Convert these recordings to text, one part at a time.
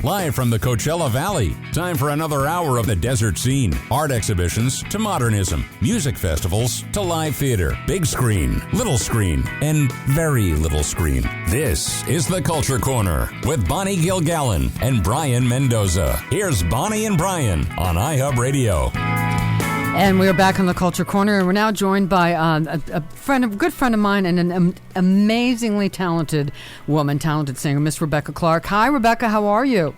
live from the Coachella Valley. Time for another hour of the desert scene. Art exhibitions to modernism, music festivals to live theater, big screen, little screen, and very little screen. This is the Culture Corner with Bonnie Gilgallon and Brayan Mendoza. Here's Bonnie and Brayan on iHub Radio. And we're back on the Culture Corner, and we're now joined by a good friend of mine and an amazingly talented singer, Miss Rebecca Clarkk. Hi, Rebecca. How are you?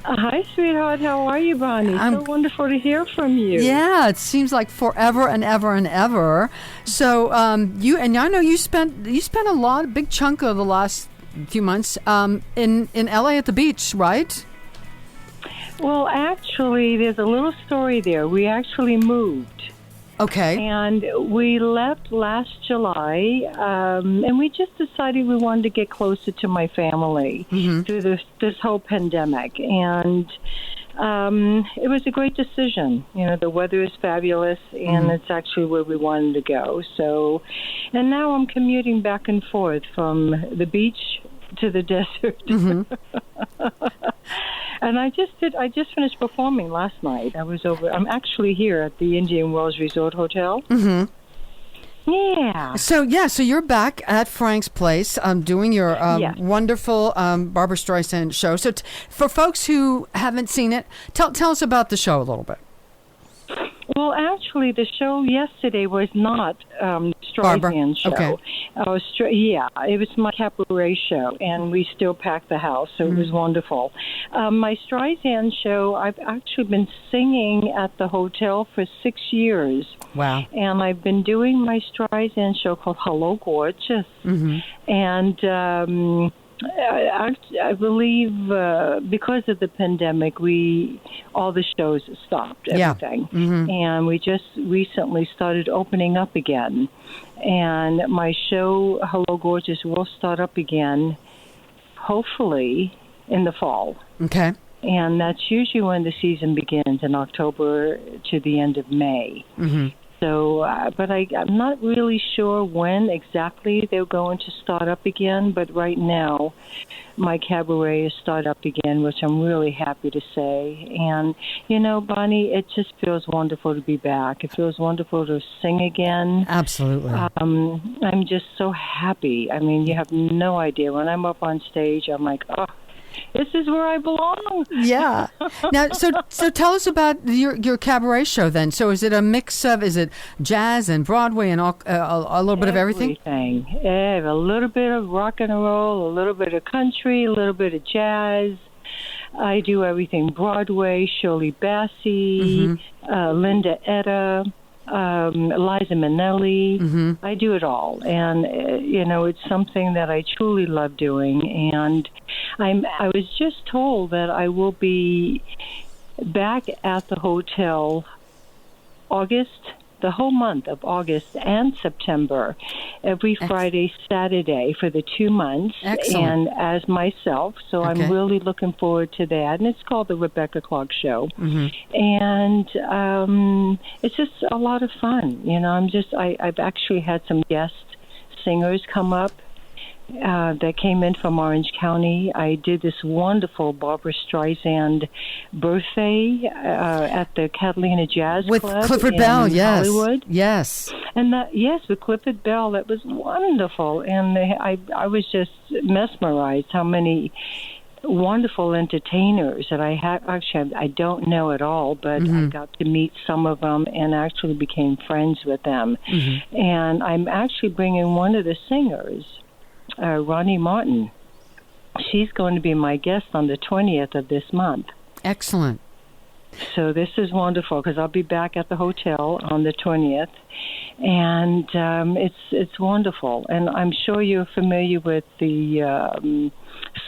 Hi, sweetheart. How are you, Bonnie? So wonderful to hear from you. Yeah, it seems like forever and ever and ever. So I know you spent a big chunk of the last few months in LA at the beach, right? Well, actually, there's a little story there. We actually moved. Okay. And we left last July, and we just decided we wanted to get closer to my family through this whole pandemic. And it was a great decision. You know, the weather is fabulous, and it's actually where we wanted to go. So, and now I'm commuting back and forth from the beach to the desert. And I just finished performing last night. I'm actually here at the Indian Wells Resort Hotel. Yeah. So you're back at Frank's Place doing your wonderful Barbra Streisand show. So for folks who haven't seen it, tell us about the show a little bit. Well, actually, the show yesterday was not Streisand show. Okay. It was my cabaret show, and we still packed the house, so it was wonderful. My Streisand show, I've actually been singing at the hotel for 6 years. Wow. And I've been doing my Streisand show called Hello Gorgeous. And I believe because of the pandemic, all the shows stopped, everything. And we just recently started opening up again. And my show, Hello Gorgeous, will start up again, hopefully, in the fall. Okay. And that's usually when the season begins, in October to the end of May. So, but I'm not really sure when exactly they're going to start up again. But right now, my cabaret is start up again, which I'm really happy to say. And, you know, Bonnie, it just feels wonderful to be back. It feels wonderful to sing again. Absolutely. I'm just so happy. I mean, you have no idea. When I'm up on stage, I'm like, oh, this is where I belong. Yeah. Now, so tell us about your cabaret show then. So is it a mix of, is it jazz and Broadway and all, a little bit of everything? Everything. A little bit of rock and roll, a little bit of country, a little bit of jazz. I do everything. Broadway, Shirley Bassey, Linda Etta, Liza Minnelli. I do it all. And, you know, it's something that I truly love doing. And I was just told that I will be back at the hotel the whole month of August and September, every Friday, Saturday for the 2 months. Excellent. And as myself. So I'm really looking forward to that. And it's called the Rebecca Clarkk Show. And it's just a lot of fun. You know, I've actually had some guest singers come up that came in from Orange County. I did this wonderful Barbra Streisand birthday at the Catalina Jazz with Club Clifford Bell, in Hollywood. Yes. And with Clifford Bell, that was wonderful. And I was just mesmerized how many wonderful entertainers that I had. Actually, I don't know at all, but I got to meet some of them and actually became friends with them. And I'm actually bringing one of the singers, Ronnie Martin. She's going to be my guest on the 20th of this month. Excellent. So this is wonderful because I'll be back at the hotel on the 20th, and it's wonderful. And I'm sure you're familiar with the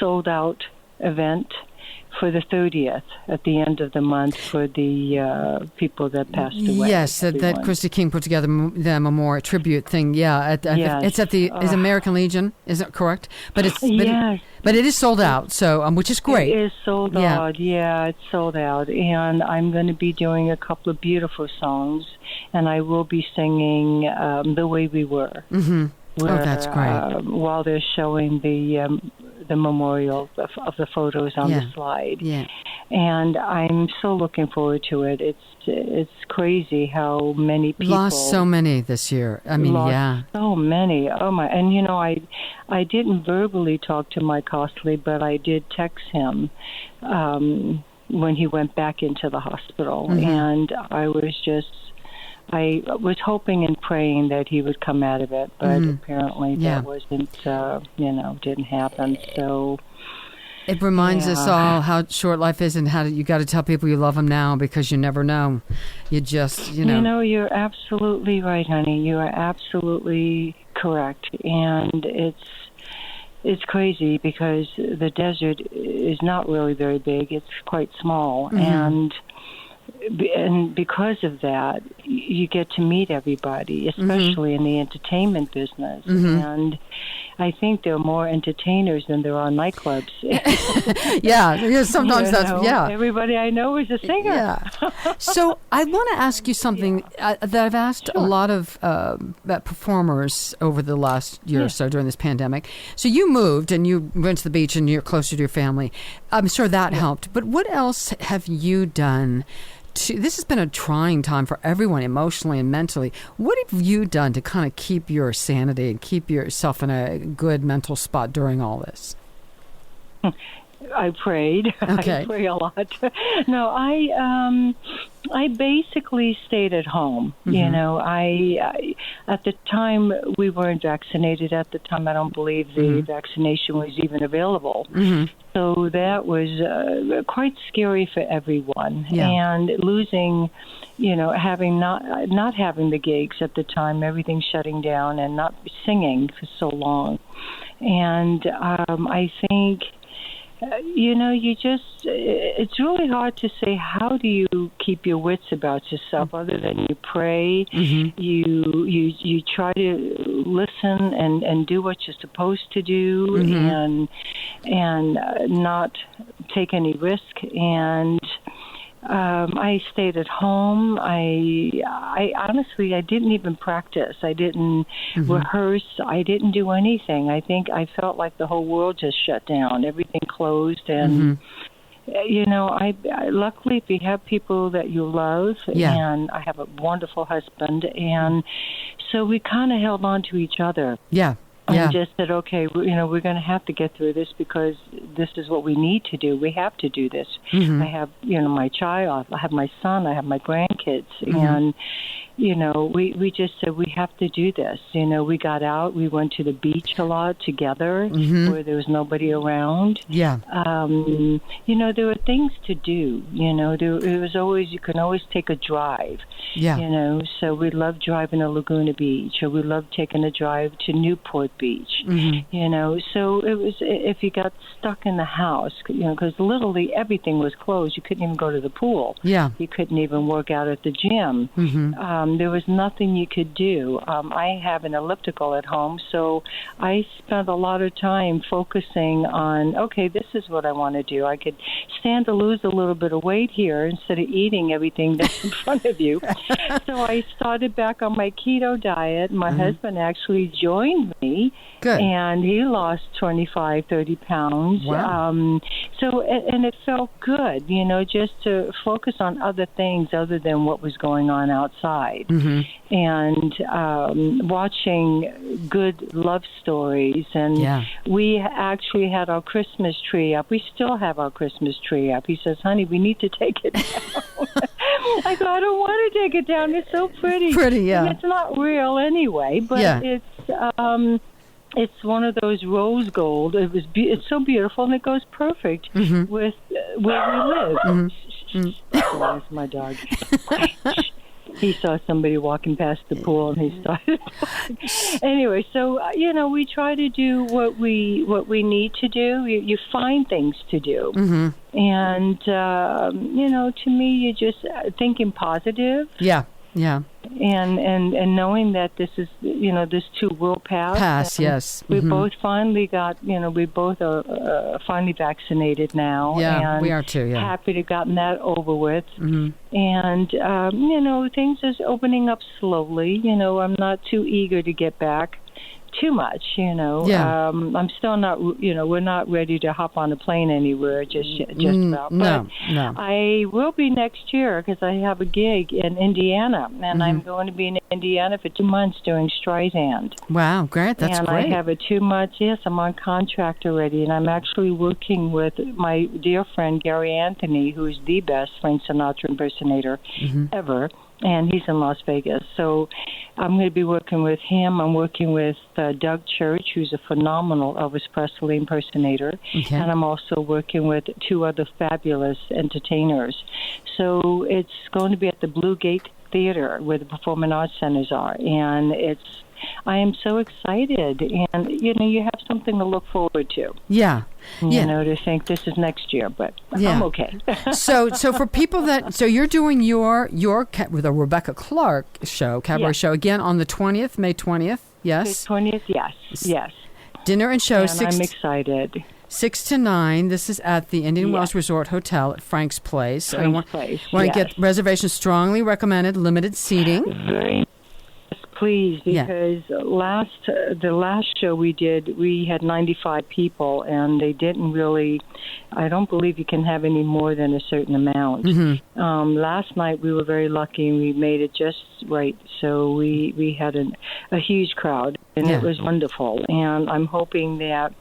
sold out event for the 30th at the end of the month for the people that passed away. Yes, that Christy King put together the memorial tribute thing. Yeah, it's at the is American Legion. Is it correct? But it's but it is sold out. So which is great. It is sold out. Yeah, it's sold out, and I'm going to be doing a couple of beautiful songs, and I will be singing "The Way We Were." Mm-hmm. Where, that's great. While they're showing the memorial of the photos on the slide. Yeah. And I'm so looking forward to it. It's crazy how many people lost so many this year. I mean, so many. Oh my! And I didn't verbally talk to Mike Hostley, but I did text him when he went back into the hospital, and I was hoping and praying that he would come out of it, but apparently that wasn't, didn't happen. So it reminds us all how short life is, and how you got to tell people you love them now, because you never know. You just, you're absolutely right, honey. You are absolutely correct, and it's crazy because the desert is not really very big. It's quite small, and because of that, you get to meet everybody, especially in the entertainment business. And I think there are more entertainers than there are nightclubs. Sometimes everybody I know is a singer. Yeah. So I want to ask you something that I've asked a lot of performers over the last year or so during this pandemic. So you moved and you went to the beach and you're closer to your family. I'm sure that helped. But what else have you done? This has been a trying time for everyone, emotionally and mentally. What have you done to kind of keep your sanity and keep yourself in a good mental spot during all this? I prayed. Okay. I pray a lot. No, I basically stayed at home. I at the time we weren't vaccinated. At the time, I don't believe the vaccination was even available. So that was quite scary for everyone. And losing, having not having the gigs at the time, everything shutting down, and not singing for so long. And I think, it's really hard to say, how do you keep your wits about yourself other than you pray, you try to listen and do what you're supposed to do, and not take any risk. And I stayed at home. I honestly, I didn't even practice. I didn't rehearse. I didn't do anything. I think I felt like the whole world just shut down. Everything closed. And, I luckily, if you have people that you love, and I have a wonderful husband, and so we kind of held on to each other. And just said, okay, we're going to have to get through this because this is what we need to do. We have to do this. I have, my child, I have my son, I have my grandkids, and, we just said we have to do this. We got out, we went to the beach a lot together where there was nobody around. There were things to do. It was always, you can always take a drive. So we loved driving to Laguna Beach, or we loved taking a drive to Newport Beach. So it was, if you got stuck in the house, because literally everything was closed. You couldn't even go to the pool. You couldn't even work out at the gym. There was nothing you could do. I have an elliptical at home, so I spent a lot of time focusing on, okay, this is what I want to do. I could stand to lose a little bit of weight here instead of eating everything that's in front of you. So I started back on my keto diet. My husband actually joined me. Good. And he lost 25, 30 pounds. Wow. And it felt good, just to focus on other things other than what was going on outside. And watching good love stories. And we actually had our Christmas tree up. We still have our Christmas tree up. He says, honey, we need to take it down. I go, I don't want to take it down. It's so pretty. And it's not real anyway, but it's one of those rose gold. It's so beautiful, and it goes perfect with where we live. That's my dog. He saw somebody walking past the pool, and he started. Anyway, so we try to do what we need to do. You find things to do, and to me, you're just thinking positive. And knowing that this is, this too will pass. Yes. We both finally got, we both are finally vaccinated now. And we are too, happy to have gotten that over with. And, things is opening up slowly. I'm not too eager to get back too much, Yeah. I'm still not, we're not ready to hop on a plane anywhere just about. No, but no. I will be next year because I have a gig in Indiana, and I'm going to be in Indiana for 2 months doing Streisand. Wow, great. That's and great. I have a 2 months, yes, I'm on contract already, and I'm actually working with my dear friend Gary Anthony, who is the best Frank Sinatra impersonator ever. And he's in Las Vegas. So I'm going to be working with him. I'm working with Doug Church, who's a phenomenal Elvis Presley impersonator. Okay. And I'm also working with 2 other fabulous entertainers. So it's going to be at the Blue Gate Theater, where the Performing Arts Centers are. And I am so excited. And, you have something to look forward to. Yeah. To think this is next year, but I'm okay. so for people so you're doing your with a Rebecca Clarkk show, cabaret show, again on the 20th, May 20th, yes? May 20th, yes. Dinner and show, and I'm excited. 6 to 9. This is at the Indian Wells Resort Hotel at Frank's Place. Want to get reservations strongly recommended, limited seating. Very please, because the last show we did, we had 95 people, and they didn't really, I don't believe you can have any more than a certain amount. Last night we were very lucky, and we made it just right, so we had a huge crowd, and it was wonderful, and I'm hoping that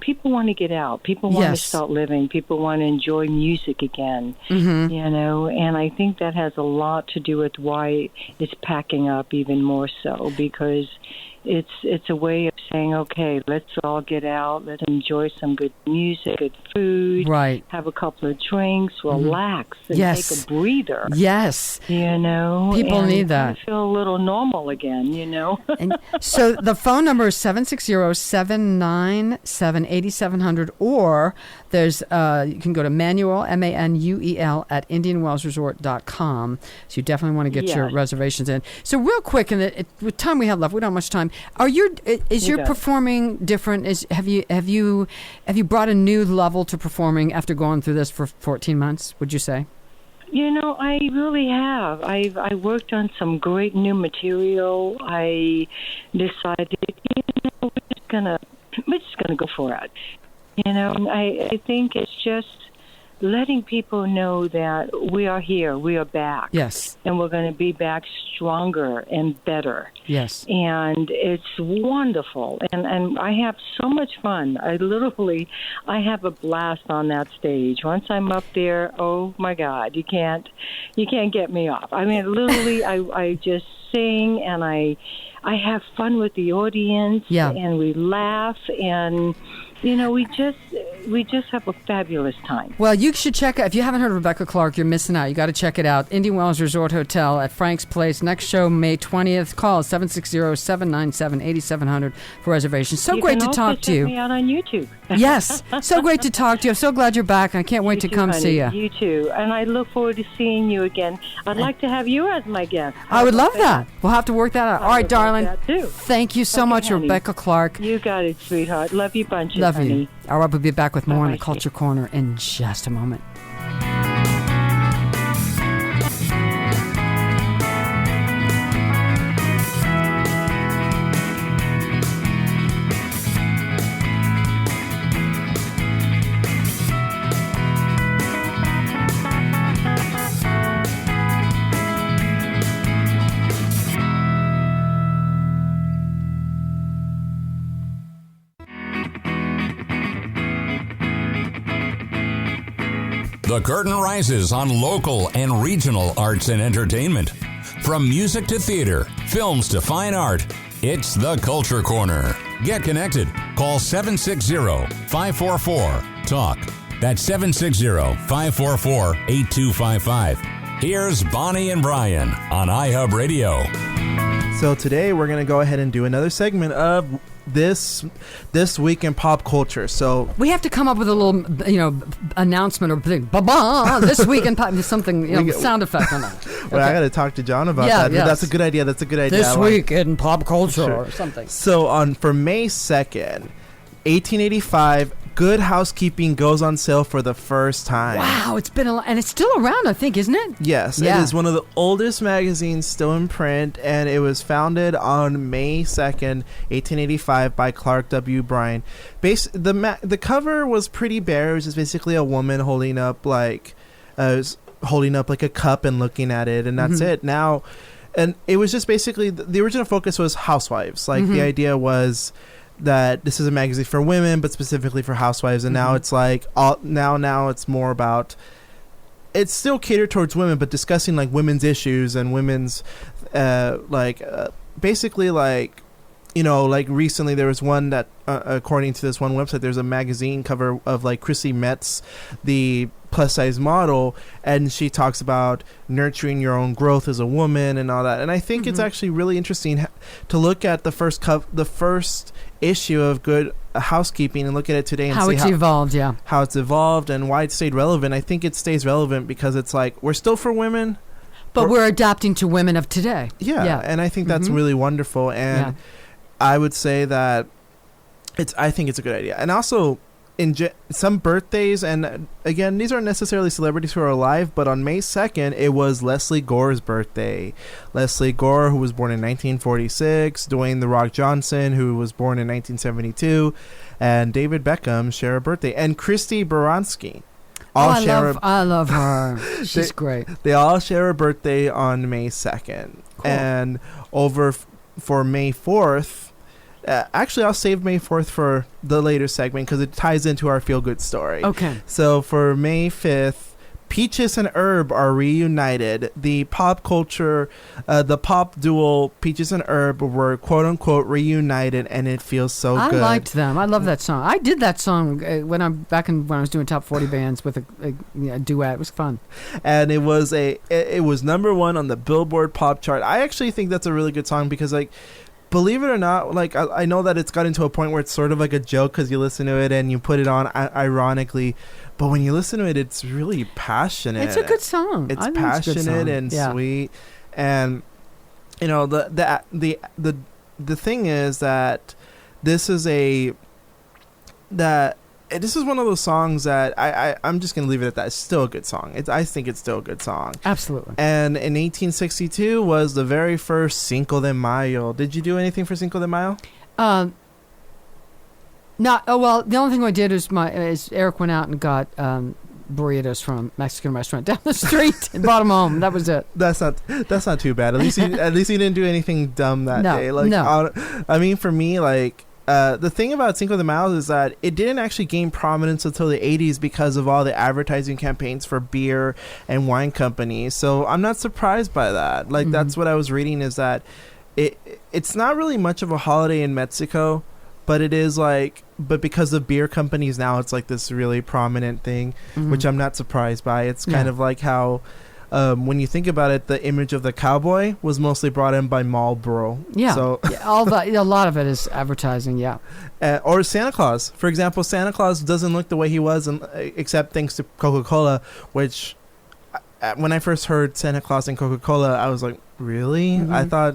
people want to get out. People want to start living. People want to enjoy music again, and I think that has a lot to do with why it's packing up even more so, because it's a way of saying, okay, let's all get out, let's enjoy some good music, good food, have a couple of drinks, relax, and take a breather. Yes. People need that. Feel a little normal again, And so the phone number is 760-797-8700, or there's you can go to Manuel, Manuel, at IndianWellsResort.com. So you definitely want to get your reservations in. So real quick, and with time we have left, we don't have much time. Is your performing different? Have you brought a new level to performing after going through this for 14 months? Would you say? I really have. I worked on some great new material. I decided, we're just gonna go for it. I think it's just letting people know that we are here, we are back. Yes. And we're going to be back stronger and better. Yes. And it's wonderful. And I have so much fun. I have a blast on that stage. Once I'm up there, oh my God, you can't get me off. I mean, literally, I just sing, and I have fun with the audience, and we laugh, and we just have a fabulous time. Well, you should check out, if you haven't heard of Rebecca Clarkk, you're missing out. You got to check it out. Indian Wells Resort Hotel at Frank's Place. Next show, May 20th. Call 760-797-8700 for reservations. So great to talk to you. You can also check me out on YouTube. Yes. So great to talk to you. I'm so glad you're back. I can't wait to come see you. You too. And I look forward to seeing you again. I'd like to have you as my guest. I would love that. We'll have to work that out. All right, darling. That too. Thank you so much, honey. Rebecca Clarkk. You got it, sweetheart. Love you bunches, Love honey. you. All right, we'll be back with more in the Bye-bye, Culture Corner in just a moment. The curtain rises on local and regional arts and entertainment. From music to theater, films to fine art, it's the Culture Corner. Get connected. Call 760-544-TALK. That's 760-544-8255. Here's Bonnie and Brian on iHub Radio. So today we're going to go ahead and do another segment of this week in pop culture. So we have to come up with a little, announcement or thing. Ba-ba, this week in pop, something, sound effect on that. Well, I got to talk to John about that. Yes. That's a good idea. This week in pop culture or something. So for May 2nd, 1885, Good Housekeeping goes on sale for the first time. Wow, it's been and it's still around, I think, isn't it? Yes, Yeah. it is one of the oldest magazines still in print, and it was founded on May 2nd, 1885 by Clark W. Bryan. The cover was pretty bare. It was just basically a woman holding up like a cup and looking at it, and that's it. Now, and it was just basically the original focus was housewives. Like the idea was that this is a magazine for women, but specifically for housewives. And now it's like now it's more about, it's still catered towards women, but discussing like women's issues and women's basically like, you know, like recently there was one that according to this one website, there's a magazine cover of like Chrissy Metz, the plus size model, and she talks about nurturing your own growth as a woman and all that. And I think it's actually really interesting to look at the first issue of Good Housekeeping and look at it today and how see it's evolved, how it's evolved and why it stayed relevant. I think it stays relevant because it's like we're still for women, but we're adapting to women of today. Yeah. And I think that's really wonderful. And I would say that I think it's a good idea. And also, some birthdays, and again, these aren't necessarily celebrities who are alive, but on May 2nd, it was Leslie Gore's birthday. Leslie Gore, who was born in 1946, Dwayne "The Rock" Johnson, who was born in 1972, and David Beckham share a birthday, and Christy Baranski. I love her. She's great. They all share a birthday on May 2nd. Cool. And for May 4th, actually, I'll save May 4th for the later segment because it ties into our feel-good story. Okay. So for May 5th, Peaches and Herb are reunited. The pop duo Peaches and Herb were quote-unquote reunited, and it feels so good. I liked them. I love that song. I did that song when I was doing top 40 bands with a duet. It was fun. And it was number 1 on the Billboard pop chart. I actually think that's a really good song because, like, believe it or not, like I know that it's gotten to a point where it's sort of like a joke because you listen to it and you put it on ironically, but when you listen to it, it's really passionate. It's a good song. It's passionate and sweet, and you know the thing is that this is one of those songs that I'm just going to leave it at that. It's still a good song. I think it's still a good song. Absolutely. And in 1862 was the very first Cinco de Mayo. Did you do anything for Cinco de Mayo? Well, the only thing I did is Eric went out and got burritos from a Mexican restaurant down the street and brought them home. That was it. That's not too bad. At least you didn't do anything dumb that day. Like, no. I mean, for me, like, the thing about Cinco de Mayo is that it didn't actually gain prominence until the 80s because of all the advertising campaigns for beer and wine companies. So I'm not surprised by that. Like, that's what I was reading, is that it's not really much of a holiday in Mexico, but it is like, but because of beer companies now, it's like this really prominent thing, which I'm not surprised by. It's kind of like how when you think about it, the image of the cowboy was mostly brought in by Marlboro. Yeah. So a lot of it is advertising. Yeah. Or Santa Claus, for example. Santa Claus doesn't look the way he was, except thanks to Coca-Cola. Which, when I first heard Santa Claus and Coca-Cola, I was like, really? I thought,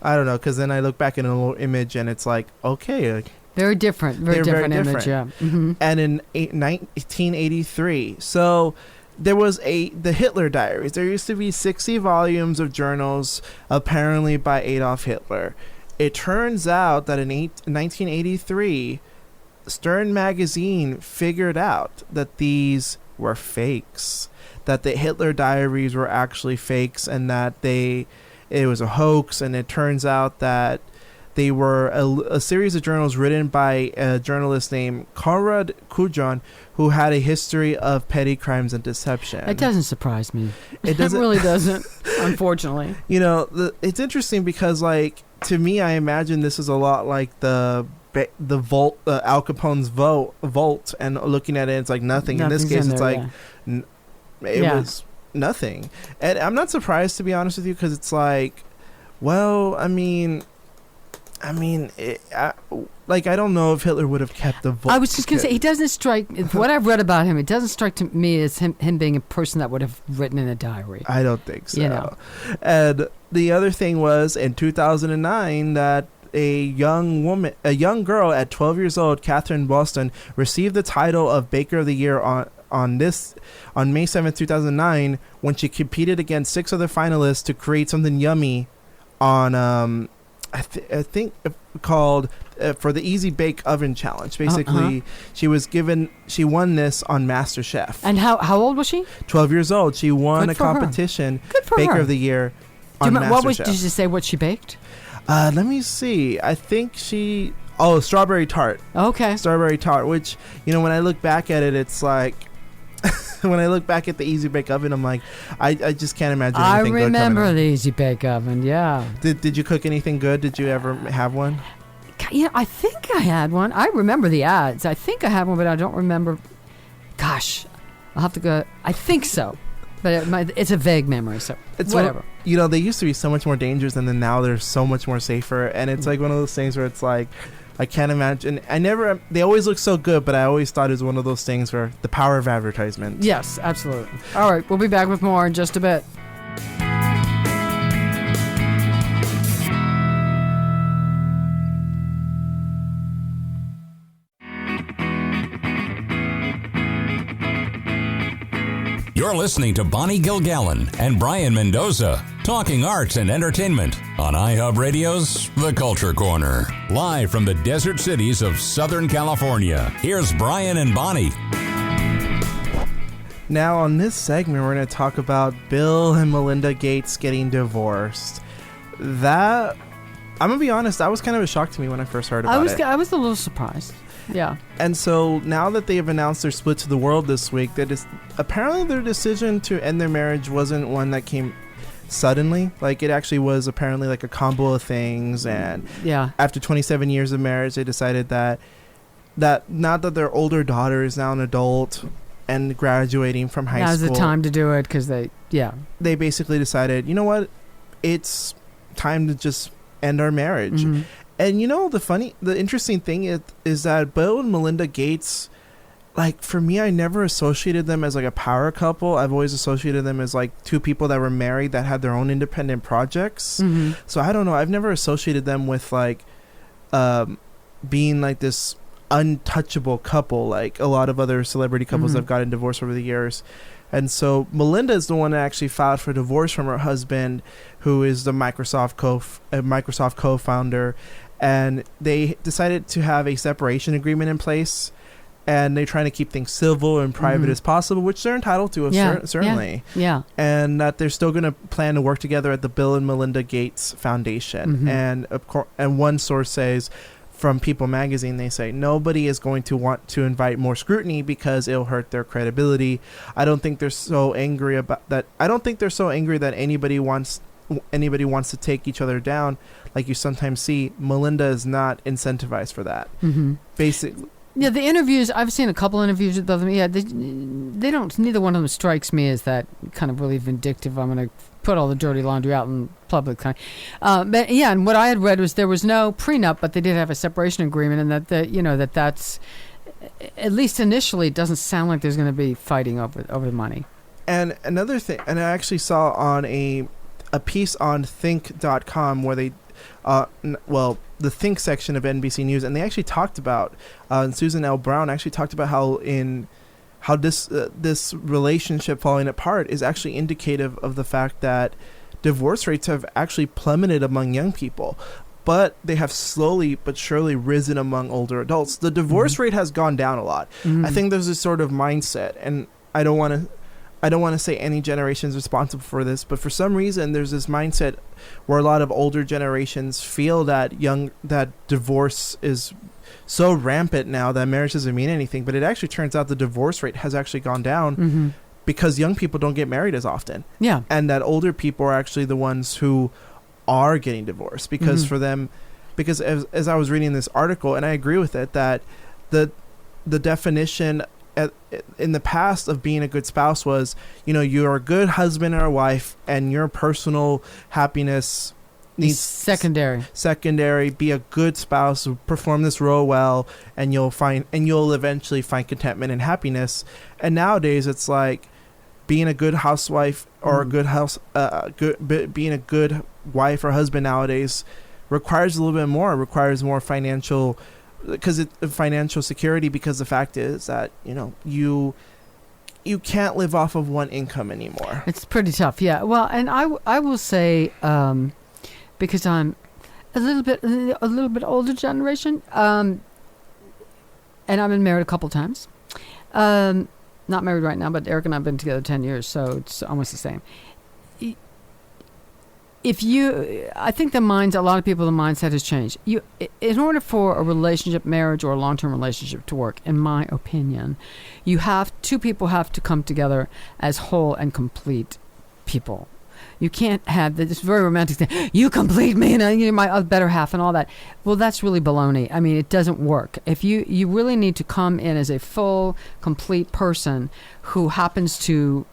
I don't know, because then I look back in a little image and it's like, okay. Very different. Very different image. Yeah. And in 1983, so there was the Hitler Diaries. There used to be 60 volumes of journals, apparently by Adolf Hitler. It turns out that in 1983, Stern magazine figured out that these were fakes, that the Hitler Diaries were actually fakes, and that it was a hoax. And it turns out that they were a series of journals written by a journalist named Konrad Kujon, who had a history of petty crimes and deception. It doesn't surprise me. It really doesn't, unfortunately. You know, it's interesting because, like, to me, I imagine this is a lot like the vault, Al Capone's vault, and looking at it, it's like nothing. Nothing's in this case, in it's there, like it was nothing. And I'm not surprised, to be honest with you, because it's like, well, I mean, I don't know if Hitler would have kept the vault. I was just going to say, he doesn't strike, what I've read about him, it doesn't strike to me as him being a person that would have written in a diary. I don't think so. You know. And the other thing was, in 2009, that a young girl at 12 years old, Catherine Boston, received the title of Baker of the Year on May 7th, 2009, when she competed against 6 other finalists to create something yummy on I think called for the Easy Bake Oven Challenge. Basically, she won this on MasterChef. And how old was she? 12 years old. She won a competition, Baker of the Year on MasterChef. Did you say what she baked? Let me see. I think strawberry tart. Okay. Strawberry tart, which, when I look back at it, it's like, when I look back at the Easy Bake Oven, I'm like, I just can't imagine anything good coming out. I remember the Easy Bake Oven, yeah. Did you cook anything good? Did you ever have one? Yeah, I think I had one. I remember the ads. I think I had one, but I don't remember. Gosh, I'll have to go. I think so. But it's a vague memory, so it's whatever. They used to be so much more dangerous, and then now they're so much more safer. And it's like one of those things where it's like, I can't imagine. They always look so good, but I always thought it was one of those things where the power of advertisement. Yes, absolutely. All right, we'll be back with more in just a bit. You're listening to Bonnie Gilgallon and Brayan Mendoza, talking arts and entertainment on iHub Radio's The Culture Corner. Live from the desert cities of Southern California, here's Brayan and Bonnie. Now, on this segment, we're going to talk about Bill and Melinda Gates getting divorced. I'm going to be honest, that was kind of a shock to me when I first heard about it. I was a little surprised. Yeah. And so now that they have announced their split to the world this week, apparently their decision to end their marriage wasn't one that came suddenly. Like, it actually was apparently like a combo of things. And after 27 years of marriage, they decided that now that their older daughter is now an adult and graduating from high school, now's the time to do it, because they basically decided, you know what, it's time to just end our marriage. Mm-hmm. And the interesting thing is that Bill and Melinda Gates, like, for me, I never associated them as like a power couple. I've always associated them as like two people that were married that had their own independent projects. Mm-hmm. So I don't know. I've never associated them with like being like this untouchable couple, like a lot of other celebrity couples that have gotten divorced over the years. And so Melinda is the one that actually filed for divorce from her husband, who is the Microsoft co-founder. And they decided to have a separation agreement in place, and they're trying to keep things civil and private as possible, which they're entitled to, certainly. Yeah. And that they're still going to plan to work together at the Bill and Melinda Gates Foundation. Mm-hmm. And one source says, from People Magazine, they say nobody is going to want to invite more scrutiny because it'll hurt their credibility. I don't think they're so angry about that. I don't think they're so angry that anybody wants to take each other down, like you sometimes see. Melinda is not incentivized for that. Mm-hmm. Basically. Yeah, the interviews, I've seen a couple interviews with them. Yeah, they don't, neither one of them strikes me as that kind of really vindictive, I'm going to put all the dirty laundry out in public kind. But yeah, and what I had read was there was no prenup, but they did have a separation agreement, and that's, at least initially, it doesn't sound like there's going to be fighting over the money. And another thing, and I actually saw on a piece on think.com where they, the Think section of NBC News, and they actually talked about, Susan L. Brown actually talked about how this relationship falling apart is actually indicative of the fact that divorce rates have actually plummeted among young people, but they have slowly but surely risen among older adults. The divorce rate has gone down a lot. I think there's this sort of mindset, and I don't want to say any generation is responsible for this, but for some reason there's this mindset where a lot of older generations feel that divorce is so rampant now that marriage doesn't mean anything. But it actually turns out the divorce rate has actually gone down because young people don't get married as often. Yeah. And that older people are actually the ones who are getting divorced because for them, because as I was reading this article, and I agree with it, that the definition in the past of being a good spouse was, you're a good husband or a wife, and your personal happiness needs secondary. Be a good spouse, perform this role well, and you'll eventually find contentment and happiness. And nowadays it's like being a good housewife or being a good wife or husband nowadays requires a little bit more. It requires more financial security, because the fact is that, you can't live off of one income anymore. It's pretty tough, yeah. Well, and I will say, because I'm a little bit older generation, and I've been married a couple times. Not married right now, but Eric and I have been together 10 years, so it's almost the same. I think a lot of people, the mindset has changed. In order for a relationship, marriage, or a long-term relationship to work, in my opinion, two people have to come together as whole and complete people. You can't have this very romantic thing, you complete me and you're my better half and all that. Well, that's really baloney. I mean, it doesn't work. If you really need to come in as a full, complete person who happens to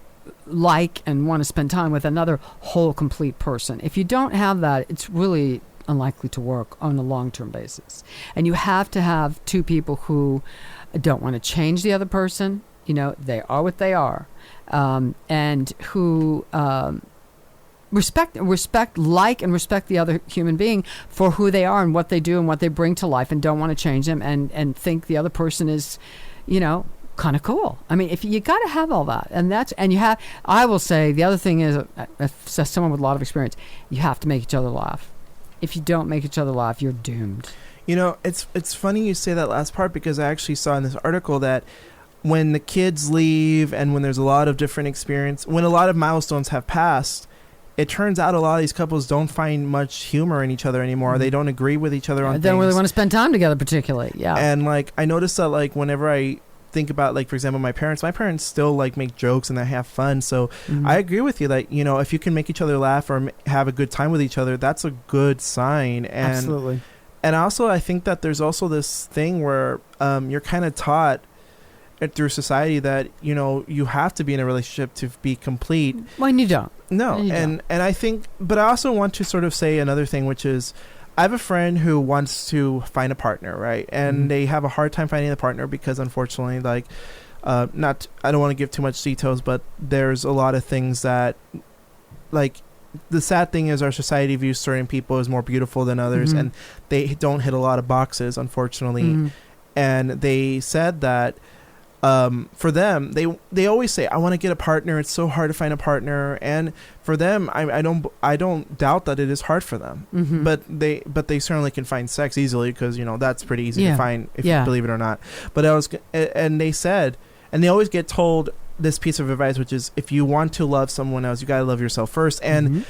like and want to spend time with another whole, complete person. If you don't have that, it's really unlikely to work on a long-term basis. And you have to have two people who don't want to change the other person. They are what they are, and who respect the other human being for who they are and what they do and what they bring to life, and don't want to change them, and think the other person is, kind of cool. I mean, if you got to have all that, I will say the other thing is, as someone with a lot of experience, you have to make each other laugh. If you don't make each other laugh, you're doomed. It's funny you say that last part, because I actually saw in this article that when the kids leave and when there's a lot of different experience, when a lot of milestones have passed, it turns out a lot of these couples don't find much humor in each other anymore. Mm-hmm. They don't agree with each other on things. They don't really want to spend time together, particularly. Yeah. And I noticed that whenever I think about, for example, my parents still make jokes and they have fun. So I agree with you that, if you can make each other laugh or have a good time with each other, that's a good sign. And absolutely. And also, I think that there's also this thing where you're kind of taught through society that, you have to be in a relationship to be complete. When you don't. No. And I think, but I also want to sort of say another thing, which is, I have a friend who wants to find a partner, right? And they have a hard time finding a partner because, unfortunately, I don't want to give too much details, but there's a lot of things that, the sad thing is our society views certain people as more beautiful than others, and they don't hit a lot of boxes, unfortunately. And they said that for them, they always say, I want to get a partner. It's so hard to find a partner. And for them, I don't doubt that it is hard for them. But they certainly can find sex easily, because that's pretty easy to find, if you believe it or not. But and they said, and they always get told this piece of advice, which is, if you want to love someone else, you got to love yourself first. And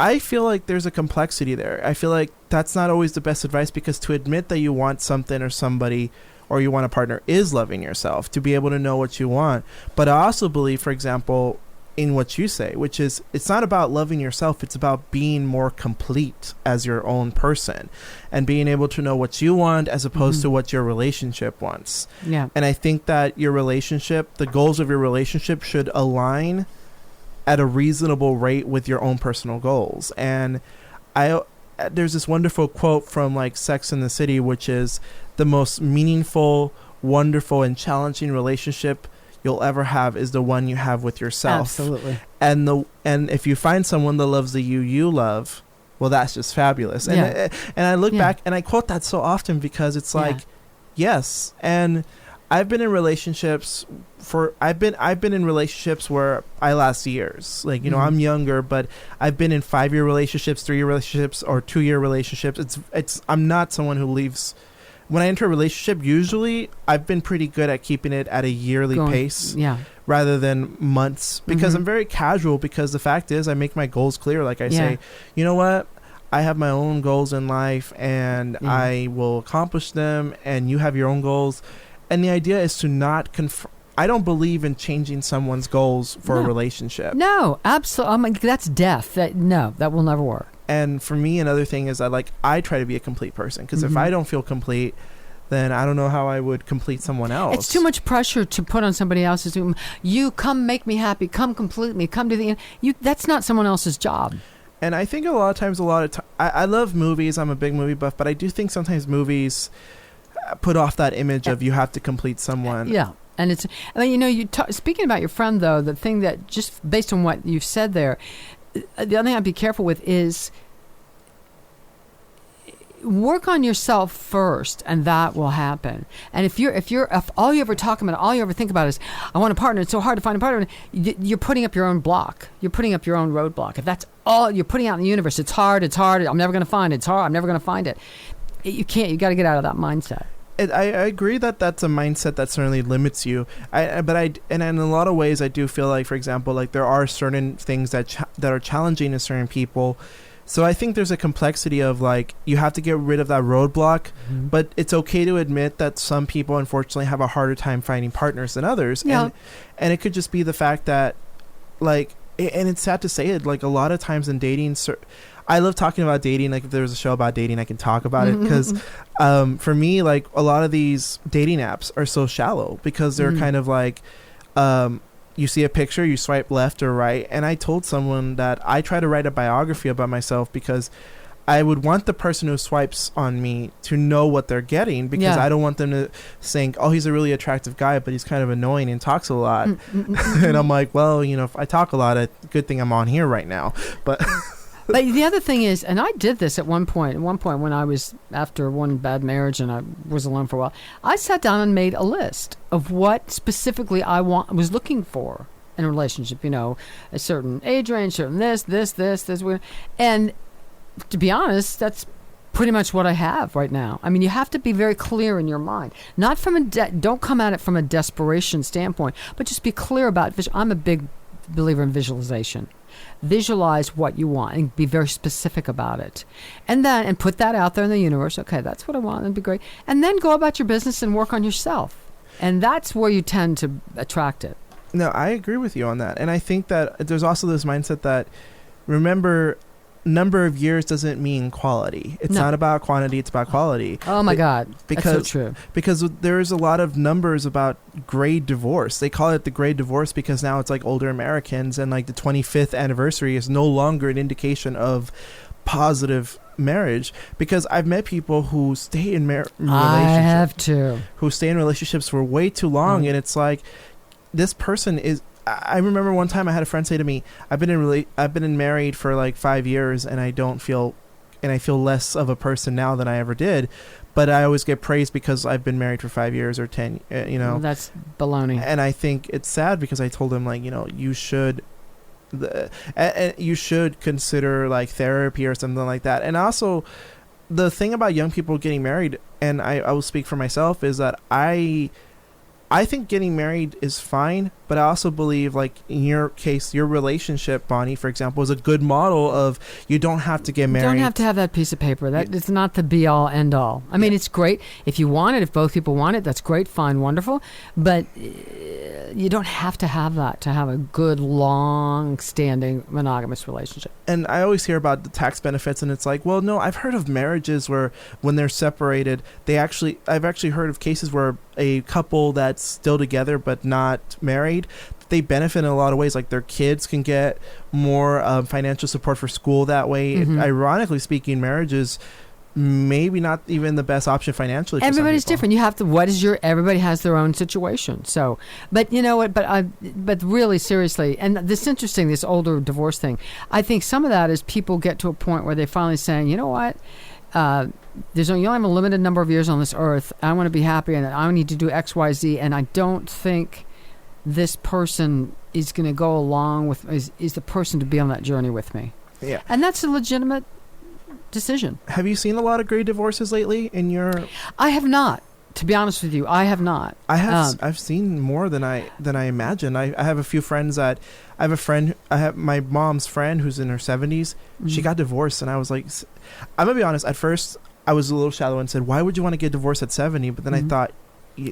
I feel like there's a complexity there. I feel like that's not always the best advice, because to admit that you want something or somebody, or you want a partner, is loving yourself, to be able to know what you want. But I also believe, for example, in what you say, which is, it's not about loving yourself, it's about being more complete as your own person, and being able to know what you want as opposed to what your relationship wants. Yeah. And I think that your relationship, the goals of your relationship, should align at a reasonable rate with your own personal goals. And there's this wonderful quote from Sex and the City, which is, the most meaningful, wonderful, and challenging relationship you'll ever have is the one you have with yourself. Absolutely. And if you find someone that loves the you love, well, that's just fabulous. And I look back and I quote that so often, because it's yes. And I've been in relationships where I last years. I'm younger, but I've been in 5-year relationships, 3-year relationships, or 2-year relationships. I'm not someone who leaves. When I enter a relationship, usually I've been pretty good at keeping it at a yearly pace rather than months, because I'm very casual, because the fact is, I make my goals clear. I say, you know what? I have my own goals in life, and I will accomplish them, and you have your own goals. And the idea is to not I don't believe in changing someone's goals for a relationship. No, absolutely. That's death. That will never work. And for me, another thing is I try to be a complete person, because if I don't feel complete, then I don't know how I would complete someone else. It's too much pressure to put on somebody else's. You come make me happy, come complete me, come to the end. That's not someone else's job. And I think a lot of times, I love movies. I'm a big movie buff, but I do think sometimes movies put off that image of you have to complete someone. Yeah. And it's, speaking about your friend, though, the thing that, just based on what you've said there, the other thing I'd be careful with is, work on yourself first, and that will happen. And if all you ever talk about, all you ever think about is, I want a partner, it's so hard to find a partner, you're putting up your own block. You're putting up your own roadblock. If that's all you're putting out in the universe, it's hard, I'm never going to find it, it's hard, I'm never going to find it. You got to get out of that mindset. I agree that that's a mindset that certainly limits you. And in a lot of ways, I do feel like, for example, like there are certain things that are challenging to certain people. So I think there's a complexity of like, you have to get rid of that roadblock, but it's okay to admit that some people unfortunately have a harder time finding partners than others. Yeah. And it could just be the fact that like, and it's sad to say it, like a lot of times in dating, I love talking about dating. Like if there was a show about dating, I can talk about it because for me, like a lot of these dating apps are so shallow because they're kind of like, you see a picture, you swipe left or right. And I told someone that I try to write a biography about myself because I would want the person who swipes on me to know what they're getting, because I don't want them to think, oh, he's a really attractive guy, but he's kind of annoying and talks a lot. And I'm like, well, you know, if I talk a lot, good thing I'm on here right now. But but the other thing is, and I did this at one point when I was after one bad marriage and I was alone for a while, I sat down and made a list of what specifically I was looking for in a relationship, you know, a certain age range, certain this, and to be honest, that's pretty much what I have right now. I mean, you have to be very clear in your mind, not from don't come at it from a desperation standpoint, but just be clear about it. I'm a big believer in visualization. Visualize what you want and be very specific about it, and put that out there in the universe. Okay, that's what I want. That'd be great. And then go about your business and work on yourself, and that's where you tend to attract it. No, I agree with you on that, and I think that there's also this mindset that, remember, number of years doesn't mean quality. It's not about quantity, it's about quality. Oh my God, that's so true. Because there's a lot of numbers about grade divorce. They call it the grade divorce because now it's like older Americans, and like the 25th anniversary is no longer an indication of positive marriage, because I've met people who stay in relationships. I have too. Who stay in relationships for way too long, and it's like, this person is... I remember one time I had a friend say to me, I've been married for like 5 years, and I feel less of a person now than I ever did, but I always get praised because I've been married for 5 years or 10, you know. That's baloney. And I think it's sad because I told him, like, you know, you should consider like therapy or something like that. And also the thing about young people getting married, and I will speak for myself, is that I think getting married is fine, but I also believe, like in your case, your relationship, Bonnie, for example, is a good model of, you don't have to get married. You don't have to have that piece of paper. That it's not the be all end all. I mean, it's great if you want it, if both people want it, that's great, fine, wonderful. But you don't have to have that to have a good, long-standing monogamous relationship. And I always hear about the tax benefits, and it's like, well, no, I've heard of marriages where when they're separated, I've actually heard of cases where a couple that's still together but not married, they benefit in a lot of ways. Like their kids can get more financial support for school that way. Ironically speaking, marriages maybe not even the best option financially for everybody's different. You have to everybody has their own situation. So, but you know what, but really seriously, and this interesting, this older divorce thing, I think some of that is people get to a point where they're finally saying, you know what, you only have a limited number of years on this earth. I want to be happy, and I need to do X, Y, Z, and I don't think this person is going to go along with, is the person to be on that journey with me. Yeah. And that's a legitimate decision. Have you seen a lot of grade divorces lately in your... I have not. To be honest with you, I have not. I've seen more than I imagine. I have a few friends that... I have my mom's friend who's in her 70s. She got divorced, and I was like... I'm going to be honest. At first, I was a little shallow and said, why would you want to get divorced at 70? But then I thought,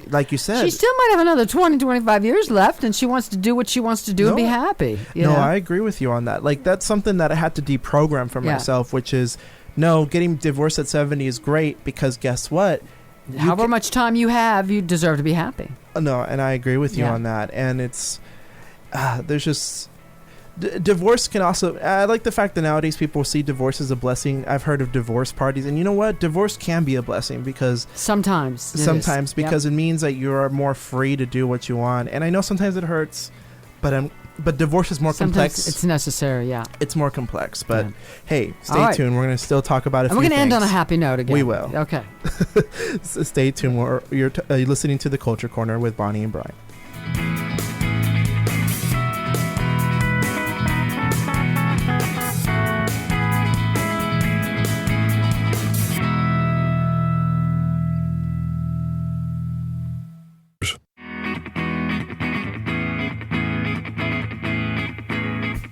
like you said... She still might have another 20, 25 years left, and she wants to do what she wants to do and be happy. You know? I agree with you on that. Like, that's something that I had to deprogram for myself, which is, no, getting divorced at 70 is great, because guess what? However much time you have, you deserve to be happy. No, and I agree with you on that. And it's... there's just... divorce can also... I like the fact that nowadays people see divorce as a blessing. I've heard of divorce parties, and you know what? Divorce can be a blessing, because... Sometimes because it means that you are more free to do what you want. And I know sometimes it hurts, but but divorce is more Sometimes complex. it's necessary, yeah. It's more complex, but hey, stay All right. tuned. We're going to still talk about it. And we're going to end on a happy note again. We will. Okay. So stay tuned. You're listening to The Culture Corner with Bonnie and Brian.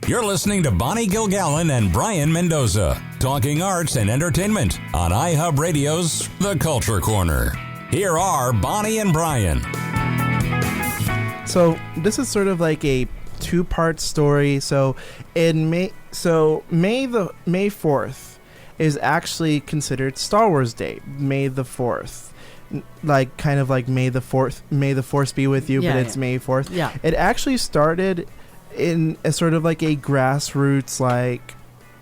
You're listening to Bonnie Gilgallon and Brayan Mendoza, talking arts and entertainment on iHub Radio's The Culture Corner. Here are Bonnie and Brian. So this is sort of like a two-part story. So May 4th is actually considered Star Wars Day, May the 4th. Like kind of like May the 4th be with you, but it's May 4th. Yeah. It actually started in a sort of like a grassroots like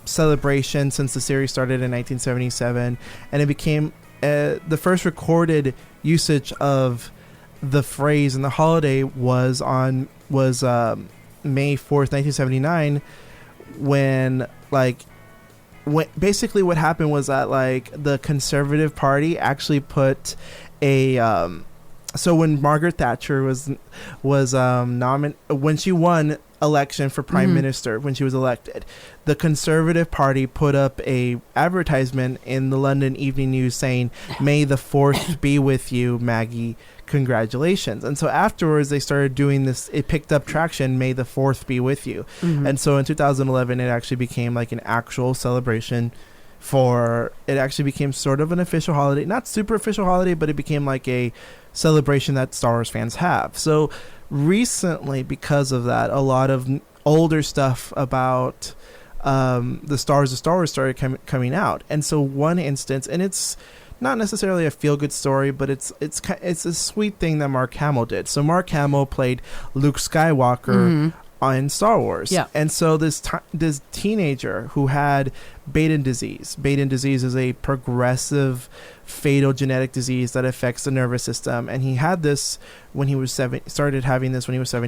celebration since the series started in 1977, and it became the first recorded usage of the phrase and the holiday was May 4th, 1979, when basically what happened was that like the Conservative Party actually put a so when Margaret Thatcher was when she won election for prime minister, when she was elected, the Conservative Party put up a advertisement in the London Evening News saying, "May the 4th be with you, Maggie. Congratulations." And so afterwards they started doing this. It picked up traction. May the 4th be with you. And so in 2011 it actually became like an actual celebration. It actually became sort of an official holiday, not super official holiday, but it became like a celebration that Star Wars fans have. So recently, because of that, a lot of older stuff about the Star Wars started coming out. And so one instance, and it's not necessarily a feel-good story, but it's a sweet thing that Mark Hamill did. So Mark Hamill played Luke Skywalker in Star Wars. Yeah. And so this teenager who had Baden disease. Baden disease is a progressive fatal genetic disease that affects the nervous system, and he had this when he was 7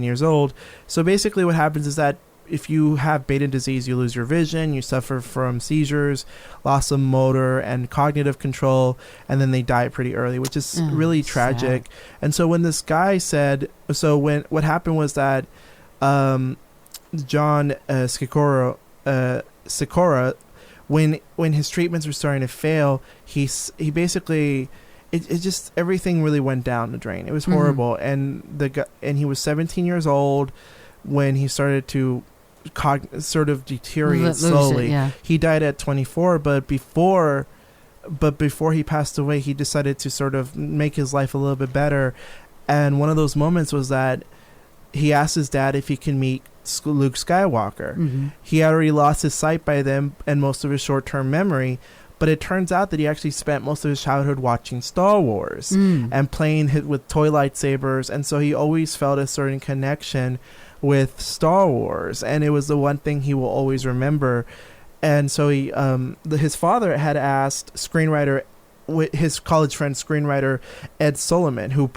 years old. So basically what happens is that if you have Baden disease, you lose your vision, you suffer from seizures, loss of motor and cognitive control, and then they die pretty early, which is really tragic. Sad. And so when this guy said, what happened was that John Sikora, when his treatments were starting to fail, he basically it just everything really went down the drain. It was horrible, and he was 17 years old when he started to sort of deteriorate slowly. He died at 24, but before he passed away, he decided to sort of make his life a little bit better. And one of those moments was that he asked his dad if he can meet Luke Skywalker. He had already lost his sight by then and most of his short-term memory, but it turns out that he actually spent most of his childhood watching Star Wars and playing with toy lightsabers, and so he always felt a certain connection with Star Wars, and it was the one thing he will always remember. And so his father had asked his college friend screenwriter Ed Solomon, who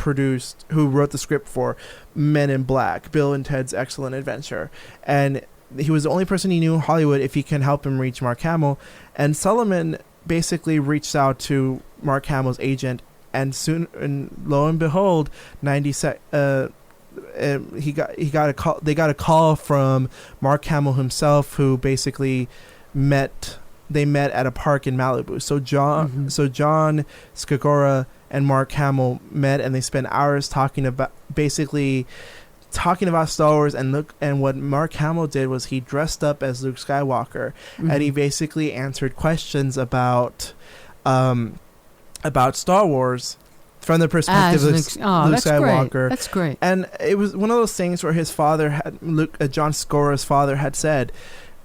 wrote the script for Men in Black, Bill and Ted's Excellent Adventure, and he was the only person he knew in Hollywood if he can help him reach Mark Hamill. And Solomon basically reached out to Mark Hamill's agent, and lo and behold, he got a call. They got a call from Mark Hamill himself, who basically met at a park in Malibu. So John Skakora and Mark Hamill met, and they spent hours talking about Star Wars. And what Mark Hamill did was he dressed up as Luke Skywalker, and he basically answered questions about Star Wars from the perspective of Luke Skywalker. Great. That's great. And it was one of those things where his father John Skakora's father had said,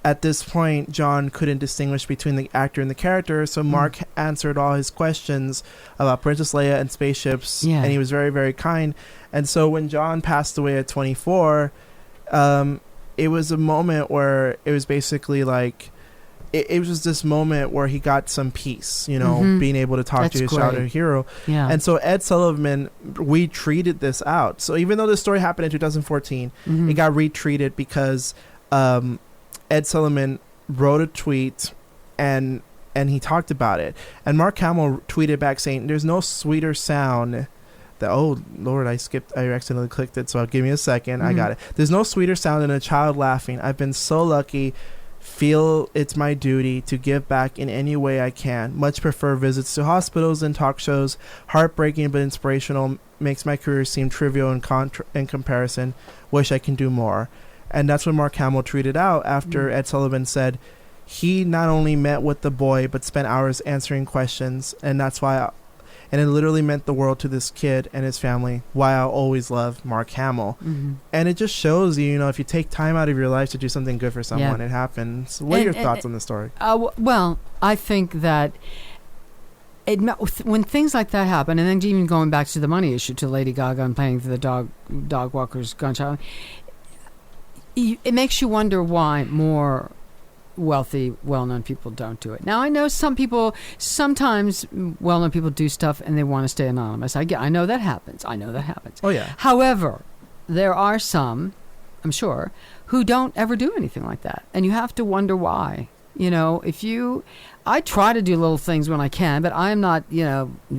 at this point, John couldn't distinguish between the actor and the character, so Mark answered all his questions about Princess Leia and spaceships, and he was very, very kind. And so when John passed away at 24, it was a moment where it was basically like it was just this moment where he got some peace, you know, being able to talk to his childhood hero. Yeah. And so Ed Sullivan retweeted this out. So even though this story happened in 2014, it got retweeted because Ed Sullivan wrote a tweet and he talked about it. And Mark Hamill tweeted back saying, "There's no sweeter sound." Oh Lord, I accidentally clicked it, so give me a second. I got it. "There's no sweeter sound than a child laughing. I've been so lucky. Feel it's my duty to give back in any way I can. Much prefer visits to hospitals and talk shows. Heartbreaking but inspirational. Makes my career seem trivial in comparison. Wish I can do more." And that's what Mark Hamill tweeted out after Ed Sullivan said he not only met with the boy but spent hours answering questions, and that's why and it literally meant the world to this kid and his family. Why I always love Mark Hamill. And it just shows you, if you take time out of your life to do something good for someone, it happens. What are your thoughts on the story? Well, I think that when things like that happen, and then even going back to the money issue, to Lady Gaga and paying for the dog walker's gunshot, it makes you wonder why more wealthy, well-known people don't do it. Now, I know sometimes well-known people do stuff and they want to stay anonymous. I know that happens. Oh, yeah. However, there are some, I'm sure, who don't ever do anything like that. And you have to wonder why. I try to do little things when I can, but I'm not,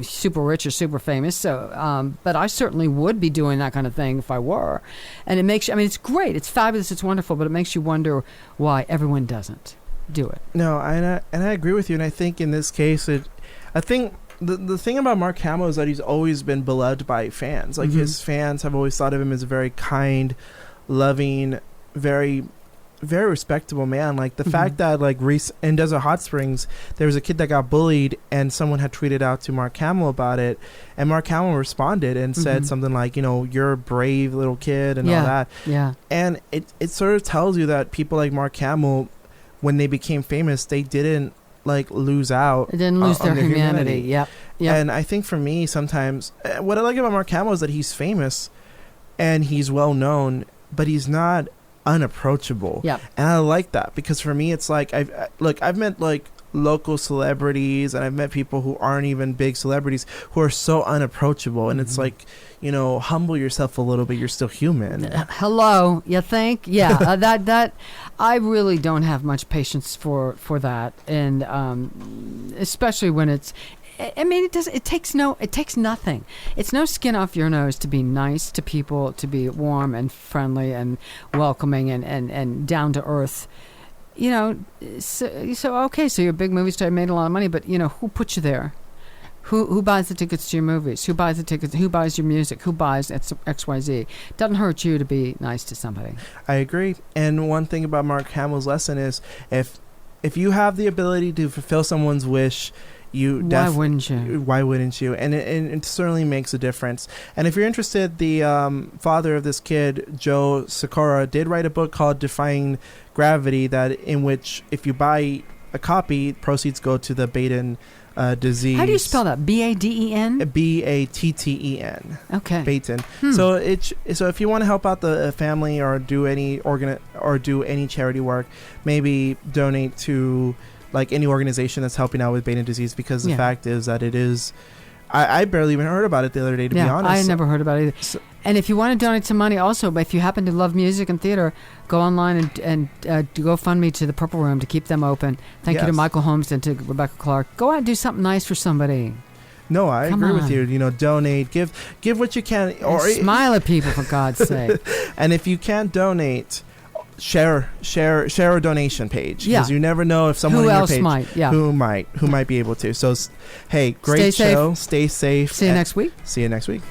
super rich or super famous. So, but I certainly would be doing that kind of thing if I were. And it makes, it's great. It's fabulous. It's wonderful. But it makes you wonder why everyone doesn't do it. No, and I agree with you. And I think in this case, I think the thing about Mark Hamill is that he's always been beloved by fans. Like his fans have always thought of him as a very kind, loving, very very respectable man. Like the fact that in Desert Hot Springs there was a kid that got bullied and someone had tweeted out to Mark Hamill about it, and Mark Hamill responded and said something like, you're a brave little kid and all that. And it sort of tells you that people like Mark Hamill, when they became famous, they didn't lose out. They didn't lose their humanity. Yep. And I think for me, sometimes what I like about Mark Hamill is that he's famous and he's well known, but he's not unapproachable. And I like that, because for me it's I've met local celebrities, and I've met people who aren't even big celebrities who are so unapproachable, and it's humble yourself a little bit, you're still human. Hello, you think? That I really don't have much patience for that, and especially when it's it takes nothing. It's no skin off your nose to be nice to people, to be warm and friendly and welcoming and down to earth. So you're a big movie star, made a lot of money, but who put you there? Who buys the tickets to your movies? Who buys the tickets? Who buys your music? Who buys XYZ? Doesn't hurt you to be nice to somebody. I agree. And one thing about Mark Hamill's lesson is if you have the ability to fulfill someone's wish, why wouldn't you? And it certainly makes a difference. And if you're interested, the father of this kid, Joe Sikora, did write a book called Defying Gravity, in which if you buy a copy, proceeds go to the Batten disease. How do you spell that? B-A-D-E-N? B-A-T-T-E-N. Okay. Batten. So if you want to help out the family or do any charity work, maybe donate to any organization that's helping out with Batten disease, because the fact is that it is. I barely even heard about it the other day, to be honest. I never heard about it either. And if you want to donate some money also, but if you happen to love music and theater, go online and go fund me to the Purple Room to keep them open. Thank you to Michael Holmes and to Rebecca Clarkk. Go out and do something nice for somebody. No, I agree with you. Donate, give what you can, or smile at people, for God's sake. And if you can't donate, share a donation page, because you never know if someone on your page who might be able to. So, hey, great show. Stay safe. See you next week. See you next week.